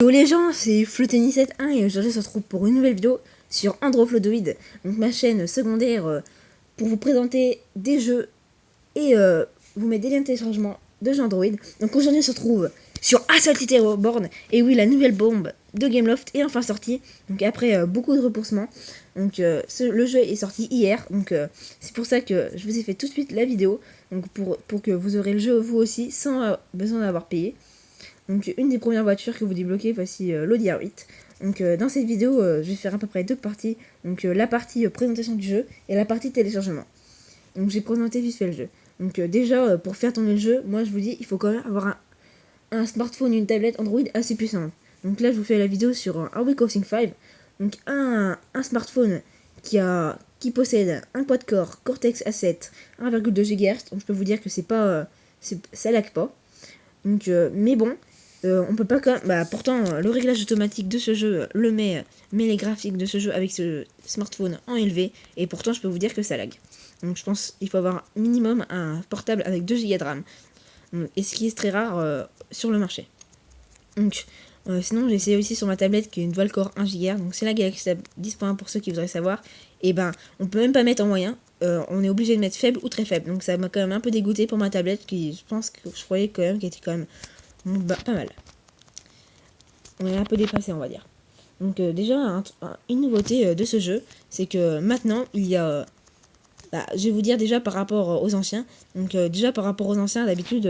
Hello les gens, c'est Flotenny71 et aujourd'hui on se retrouve pour une nouvelle vidéo sur Android, donc ma chaîne secondaire pour vous présenter des jeux et vous mettre des liens de téléchargement de jeux Android. Donc aujourd'hui on se retrouve sur Assault Terrorborn, et oui, la nouvelle bombe de Gameloft est enfin sortie, donc après beaucoup de repoussements. Donc le jeu est sorti hier, donc c'est pour ça que je vous ai fait tout de suite la vidéo, donc pour que vous aurez le jeu vous aussi sans besoin d'avoir payé. Donc une des premières voitures que vous débloquez, voici l'Audi R8. Donc dans cette vidéo, je vais faire à peu près deux parties. Donc la partie présentation du jeu et la partie téléchargement. Donc j'ai présenté vite fait le jeu. Donc déjà, pour faire tourner le jeu, moi je vous dis, il faut quand même avoir un smartphone, une tablette Android assez puissante. Donc là, je vous fais la vidéo sur un Huawei Cousin 5. Donc un smartphone qui possède un quad-core Cortex A7 1,2 GHz. Donc je peux vous dire que c'est pas, ça lag pas. Donc mais bon, on peut pas quand même... pourtant, le réglage automatique de ce jeu met les graphiques de ce jeu avec ce smartphone en élevé, et pourtant je peux vous dire que ça lag. Donc je pense qu'il faut avoir minimum un portable avec 2 Go de RAM, et ce qui est très rare sur le marché. Donc sinon j'ai essayé aussi sur ma tablette qui est une dual-core 1 Go, donc c'est la Galaxy Tab 10.1 pour ceux qui voudraient savoir. Et ben on peut même pas mettre en moyen, on est obligé de mettre faible ou très faible, donc ça m'a quand même un peu dégoûté pour ma tablette qui, je pense que je croyais quand même qu'elle était quand même pas mal. On est un peu dépassé, on va dire. Donc déjà, une nouveauté de ce jeu, c'est que maintenant, il y a... je vais vous dire déjà par rapport aux anciens. Donc déjà par rapport aux anciens, d'habitude,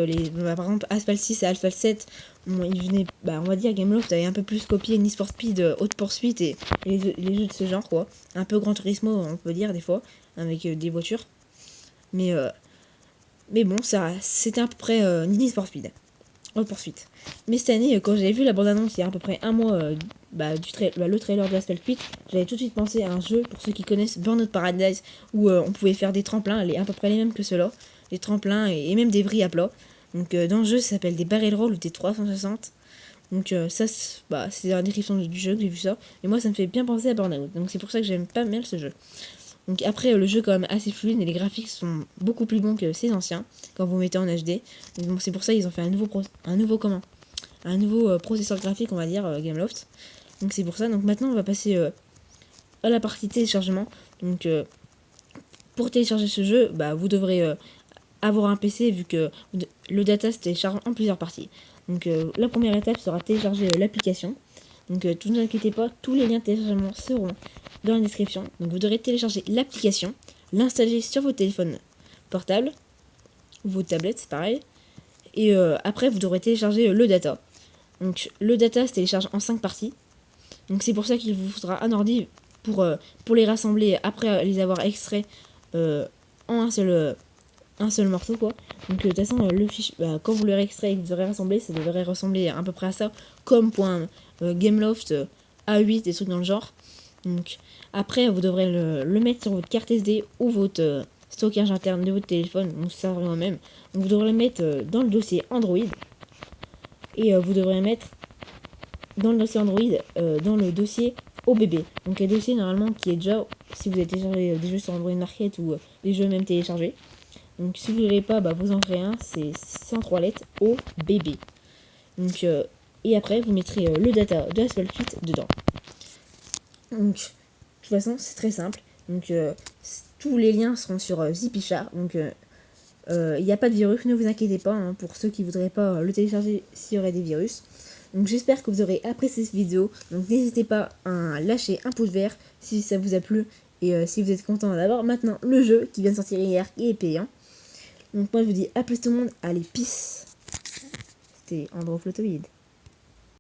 par exemple, Asphalt 6 et Asphalt 7, ils venaient, on va dire, Gameloft avait un peu plus copié Need for Speed, Haute Poursuite et les jeux de ce genre, quoi. Un peu Gran Turismo, on peut dire, des fois, avec des voitures. Mais bon, ça, c'était à peu près Need for Speed. Poursuite. Mais cette année, quand j'avais vu la bande-annonce il y a à peu près un mois le trailer de Asphalt 8, j'avais tout de suite pensé à un jeu, pour ceux qui connaissent, Burnout Paradise, où on pouvait faire des tremplins, à peu près les mêmes que ceux-là, des tremplins et même des vrilles à plat. Donc dans le jeu, ça s'appelle des barrel roll ou des 360. Donc ça, c'est la description du jeu que j'ai vu ça. Et moi, ça me fait bien penser à Burnout. Donc c'est pour ça que j'aime pas mal ce jeu. Donc après, le jeu est quand même assez fluide et les graphiques sont beaucoup plus bons que ces anciens quand vous mettez en HD. Donc c'est pour ça qu'ils ont fait un nouveau processeur graphique, on va dire, Gameloft. Donc c'est pour ça. Donc maintenant, on va passer à la partie téléchargement. Donc pour télécharger ce jeu, vous devrez avoir un PC, vu que le data se télécharge en plusieurs parties. Donc la première étape sera télécharger l'application. Donc ne vous inquiétez pas, tous les liens de téléchargement seront dans la description. Donc vous devrez télécharger l'application, l'installer sur vos téléphones portables, ou vos tablettes, c'est pareil. Et après, vous devrez télécharger le data. Donc le data se télécharge en 5 parties. Donc c'est pour ça qu'il vous faudra un ordi pour les rassembler après les avoir extraits en un seul morceau, quoi. Donc de toute façon, le fichier, quand vous l'aurez extrait et que vous aurez rassemblé, ça devrait ressembler à peu près à ça, comme .gameloft, A8, des trucs dans le genre. Donc après, vous devrez le mettre sur votre carte SD ou votre stockage interne de votre téléphone, donc ça revient même. Donc vous devrez le mettre dans le dossier Android, et vous devrez le mettre dans le dossier Android, dans le dossier OBB. Donc un dossier normalement qui est déjà, si vous avez téléchargé des jeux sur Android Market ou des jeux même téléchargés. Donc si vous ne l'avez pas, vous en ferez un, c'est 103 lettres OBB. Donc et après vous mettrez le data de Asphalt 8 dedans. Donc de toute façon c'est très simple. Donc tous les liens seront sur Zipichar. Donc il n'y a pas de virus, ne vous inquiétez pas, hein, pour ceux qui ne voudraient pas le télécharger s'il y aurait des virus. Donc j'espère que vous aurez apprécié cette vidéo. Donc n'hésitez pas à lâcher un pouce vert si ça vous a plu, et si vous êtes content d'avoir maintenant le jeu qui vient de sortir hier et est payant. Donc moi je vous dis à plus tout le monde, allez peace. C'était Android Flotoid.